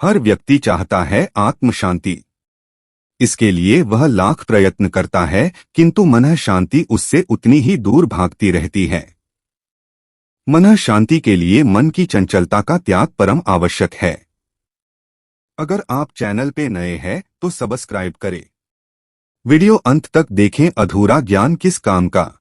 हर व्यक्ति चाहता है आत्म शांति। इसके लिए वह लाख प्रयत्न करता है, किंतु मन शांति उससे उतनी ही दूर भागती रहती है। मन शांति के लिए मन की चंचलता का त्याग परम आवश्यक है। अगर आप चैनल पे नए हैं तो सब्सक्राइब करें। वीडियो अंत तक देखें। अधूरा ज्ञान किस काम का।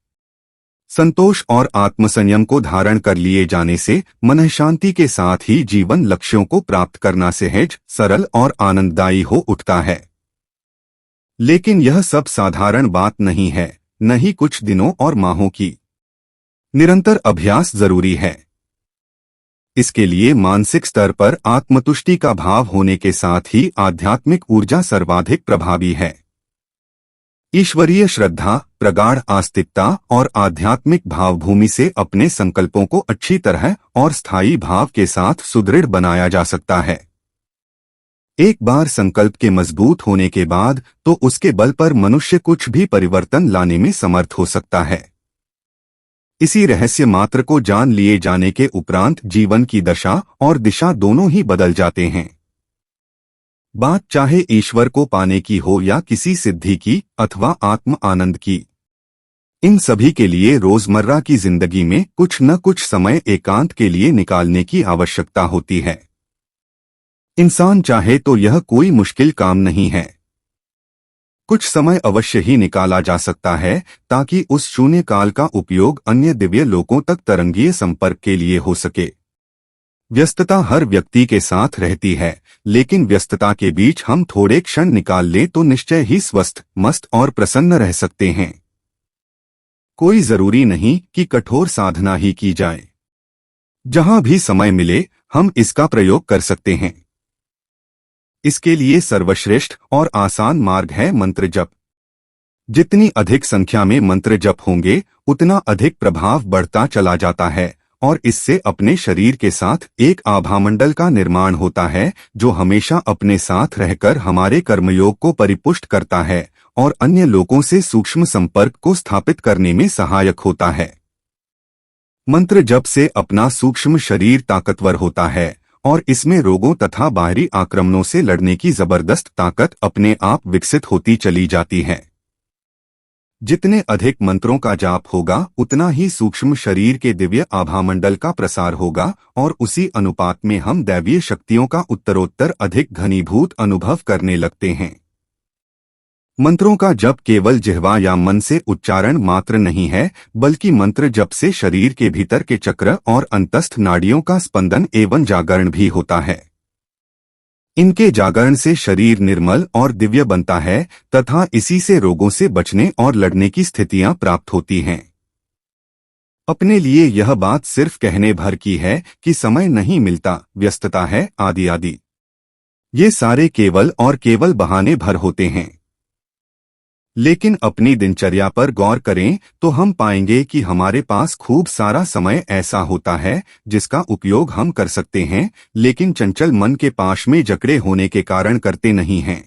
संतोष और आत्मसंयम को धारण कर लिए जाने से मन शांति के साथ ही जीवन लक्ष्यों को प्राप्त करना सहज, सरल और आनंददायी हो उठता है। लेकिन यह सब साधारण बात नहीं है, न ही कुछ दिनों और माहों की। निरंतर अभ्यास जरूरी है। इसके लिए मानसिक स्तर पर आत्मतुष्टि का भाव होने के साथ ही आध्यात्मिक ऊर्जा सर्वाधिक प्रभावी है। ईश्वरीय श्रद्धा, प्रगाढ़ आस्तिकता और आध्यात्मिक भावभूमि से अपने संकल्पों को अच्छी तरह और स्थायी भाव के साथ सुदृढ़ बनाया जा सकता है। एक बार संकल्प के मजबूत होने के बाद तो उसके बल पर मनुष्य कुछ भी परिवर्तन लाने में समर्थ हो सकता है। इसी रहस्य मात्र को जान लिए जाने के उपरांत जीवन की दशा और दिशा दोनों ही बदल जाते हैं। बात चाहे ईश्वर को पाने की हो या किसी सिद्धि की अथवा आत्म आनंद की, इन सभी के लिए रोजमर्रा की जिंदगी में कुछ न कुछ समय एकांत के लिए निकालने की आवश्यकता होती है। इंसान चाहे तो यह कोई मुश्किल काम नहीं है। कुछ समय अवश्य ही निकाला जा सकता है ताकि उस शून्य काल का उपयोग अन्य दिव्य लोकों तक तरंगीय संपर्क के लिए हो सके। व्यस्तता हर व्यक्ति के साथ रहती है, लेकिन व्यस्तता के बीच हम थोड़े क्षण निकाल लें तो निश्चय ही स्वस्थ, मस्त और प्रसन्न रह सकते हैं। कोई जरूरी नहीं कि कठोर साधना ही की जाए। जहां भी समय मिले हम इसका प्रयोग कर सकते हैं। इसके लिए सर्वश्रेष्ठ और आसान मार्ग है मंत्र जप। जितनी अधिक संख्या में मंत्र जप होंगे उतना अधिक प्रभाव बढ़ता चला जाता है और इससे अपने शरीर के साथ एक आभामंडल का निर्माण होता है जो हमेशा अपने साथ रहकर हमारे कर्मयोग को परिपुष्ट करता है और अन्य लोगों से सूक्ष्म संपर्क को स्थापित करने में सहायक होता है। मंत्र जप से अपना सूक्ष्म शरीर ताकतवर होता है और इसमें रोगों तथा बाहरी आक्रमणों से लड़ने की जबरदस्त ताकत अपने आप विकसित होती चली जाती है। जितने अधिक मंत्रों का जाप होगा उतना ही सूक्ष्म शरीर के दिव्य आभामंडल का प्रसार होगा और उसी अनुपात में हम दैवीय शक्तियों का उत्तरोत्तर अधिक घनीभूत अनुभव करने लगते हैं। मंत्रों का जप केवल जिह्वा या मन से उच्चारण मात्र नहीं है, बल्कि मंत्र जप से शरीर के भीतर के चक्र और अंतस्थ नाड़ियों का स्पंदन एवं जागरण भी होता है। इनके जागरण से शरीर निर्मल और दिव्य बनता है तथा इसी से रोगों से बचने और लड़ने की स्थितियां प्राप्त होती हैं। अपने लिए यह बात सिर्फ कहने भर की है कि समय नहीं मिलता, व्यस्तता है आदि आदि, ये सारे केवल और केवल बहाने भर होते हैं। लेकिन अपनी दिनचर्या पर गौर करें तो हम पाएंगे कि हमारे पास खूब सारा समय ऐसा होता है जिसका उपयोग हम कर सकते हैं, लेकिन चंचल मन के पाश में जकड़े होने के कारण करते नहीं हैं।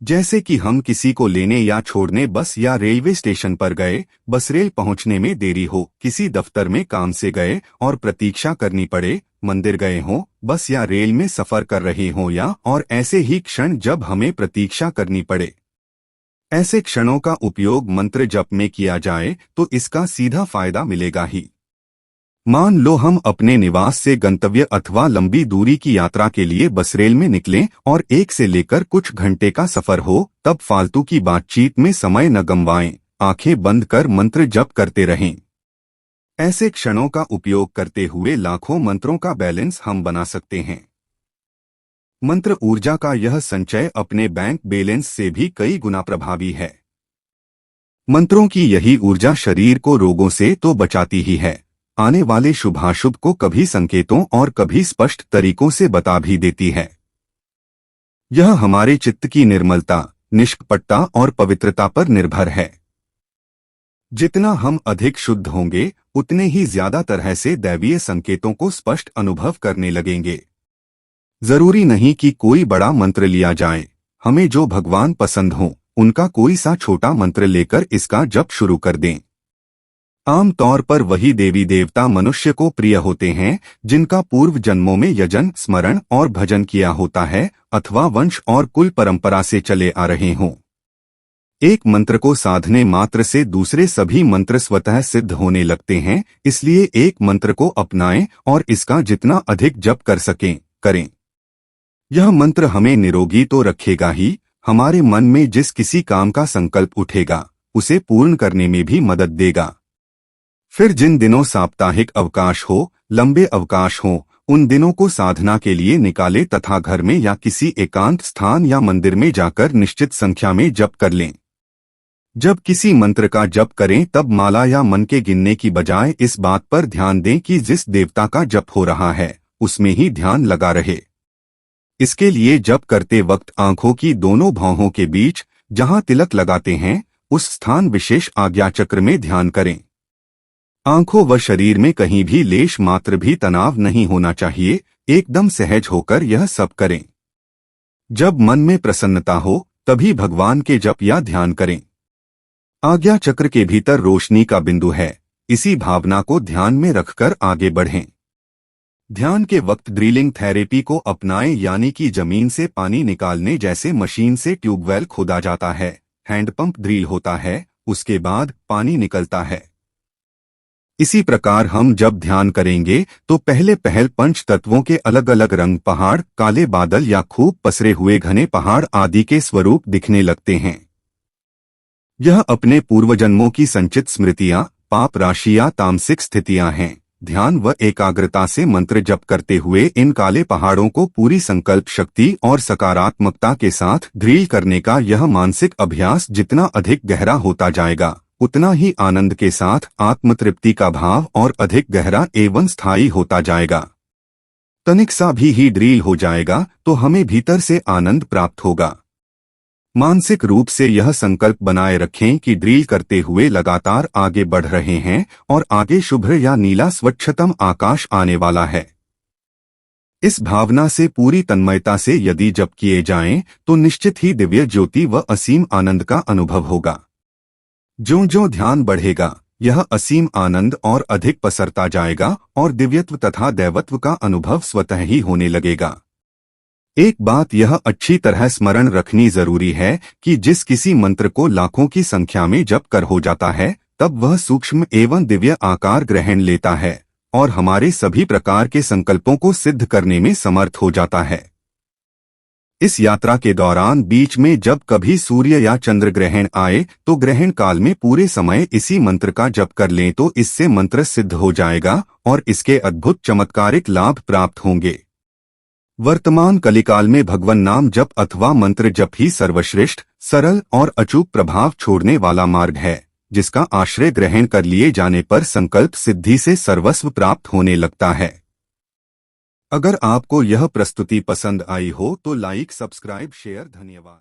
जैसे कि हम किसी को लेने या छोड़ने बस या रेलवे स्टेशन पर गए, बस रेल पहुंचने में देरी हो, किसी दफ्तर में काम से गए और प्रतीक्षा करनी पड़े, मंदिर गए हों, बस या रेल में सफर कर रहे हों या और ऐसे ही क्षण जब हमें प्रतीक्षा करनी पड़े। ऐसे क्षणों का उपयोग मंत्र जप में किया जाए तो इसका सीधा फायदा मिलेगा ही। मान लो हम अपने निवास से गंतव्य अथवा लंबी दूरी की यात्रा के लिए बस रेल में निकलें और 1 से लेकर कुछ घंटे का सफर हो, तब फालतू की बातचीत में समय न गंवाएं, आंखें बंद कर मंत्र जप करते रहें। ऐसे क्षणों का उपयोग करते हुए लाखों मंत्रों का बैलेंस हम बना सकते हैं। मंत्र ऊर्जा का यह संचय अपने बैंक बैलेंस से भी कई गुना प्रभावी है। मंत्रों की यही ऊर्जा शरीर को रोगों से तो बचाती ही है, आने वाले शुभाशुभ को कभी संकेतों और कभी स्पष्ट तरीकों से बता भी देती है। यह हमारे चित्त की निर्मलता, निष्कपटता और पवित्रता पर निर्भर है। जितना हम अधिक शुद्ध होंगे उतने ही ज्यादा तरह से दैवीय संकेतों को स्पष्ट अनुभव करने लगेंगे। जरूरी नहीं कि कोई बड़ा मंत्र लिया जाए, हमें जो भगवान पसंद हो उनका कोई सा छोटा मंत्र लेकर इसका जप शुरू कर दें। आम तौर पर वही देवी देवता मनुष्य को प्रिय होते हैं जिनका पूर्व जन्मों में यजन, स्मरण और भजन किया होता है अथवा वंश और कुल परंपरा से चले आ रहे हों। एक मंत्र को साधने मात्र से दूसरे सभी मंत्र स्वतः सिद्ध होने लगते हैं, इसलिए एक मंत्र को अपनाएं और इसका जितना अधिक जप कर सकें करें। यह मंत्र हमें निरोगी तो रखेगा ही, हमारे मन में जिस किसी काम का संकल्प उठेगा उसे पूर्ण करने में भी मदद देगा। फिर जिन दिनों साप्ताहिक अवकाश हो, लंबे अवकाश हो, उन दिनों को साधना के लिए निकालें तथा घर में या किसी एकांत स्थान या मंदिर में जाकर निश्चित संख्या में जप कर लें। जब किसी मंत्र का जप करें तब माला या मन के गिनने की बजाय इस बात पर ध्यान दें कि जिस देवता का जप हो रहा है उसमें ही ध्यान लगा रहे। इसके लिए जप करते वक्त आंखों की दोनों भौहों के बीच जहां तिलक लगाते हैं उस स्थान विशेष आज्ञा चक्र में ध्यान करें। आंखों व शरीर में कहीं भी लेश मात्र भी तनाव नहीं होना चाहिए, एकदम सहज होकर यह सब करें। जब मन में प्रसन्नता हो तभी भगवान के जप या ध्यान करें। आज्ञा चक्र के भीतर रोशनी का बिंदु है, इसी भावना को ध्यान में रखकर आगे बढ़ें। ध्यान के वक्त ड्रिलिंग थेरेपी को अपनाएं, यानी कि जमीन से पानी निकालने जैसे मशीन से ट्यूबवेल खोदा जाता है, हैंडपंप ड्रिल होता है, उसके बाद पानी निकलता है। इसी प्रकार हम जब ध्यान करेंगे तो पहले पंच तत्वों के अलग अलग रंग, पहाड़, काले बादल या खूब पसरे हुए घने पहाड़ आदि के स्वरूप दिखने लगते हैं। यह अपने पूर्वजन्मों की संचित स्मृतियां, पाप राशियां, तामसिक स्थितियां हैं। ध्यान व एकाग्रता से मंत्र जप करते हुए इन काले पहाड़ों को पूरी संकल्प शक्ति और सकारात्मकता के साथ ड्रिल करने का यह मानसिक अभ्यास जितना अधिक गहरा होता जाएगा उतना ही आनंद के साथ आत्मतृप्ति का भाव और अधिक गहरा एवं स्थायी होता जाएगा। तनिक सा भी ही ड्रिल हो जाएगा तो हमें भीतर से आनंद प्राप्त होगा। मानसिक रूप से यह संकल्प बनाए रखें कि ड्रिल करते हुए लगातार आगे बढ़ रहे हैं और आगे शुभ्र या नीला स्वच्छतम आकाश आने वाला है। इस भावना से पूरी तन्मयता से यदि जप किए जाएं तो निश्चित ही दिव्य ज्योति व असीम आनंद का अनुभव होगा। ज्यों ज्यों ध्यान बढ़ेगा यह असीम आनंद और अधिक पसरता जाएगा और दिव्यत्व तथा दैवत्व का अनुभव स्वतः ही होने लगेगा। एक बात यह अच्छी तरह स्मरण रखनी जरूरी है कि जिस किसी मंत्र को लाखों की संख्या में जप कर हो जाता है तब वह सूक्ष्म एवं दिव्य आकार ग्रहण लेता है और हमारे सभी प्रकार के संकल्पों को सिद्ध करने में समर्थ हो जाता है। इस यात्रा के दौरान बीच में जब कभी सूर्य या चंद्र ग्रहण आए तो ग्रहण काल में पूरे समय इसी मंत्र का जप कर लें तो इससे मंत्र सिद्ध हो जाएगा और इसके अद्भुत चमत्कारिक लाभ प्राप्त होंगे। वर्तमान कलिकाल में भगवान नाम जप अथवा मंत्र जप ही सर्वश्रेष्ठ, सरल और अचूक प्रभाव छोड़ने वाला मार्ग है, जिसका आश्रय ग्रहण कर लिए जाने पर संकल्प सिद्धि से सर्वस्व प्राप्त होने लगता है। अगर आपको यह प्रस्तुति पसंद आई हो तो लाइक, सब्सक्राइब, शेयर। धन्यवाद।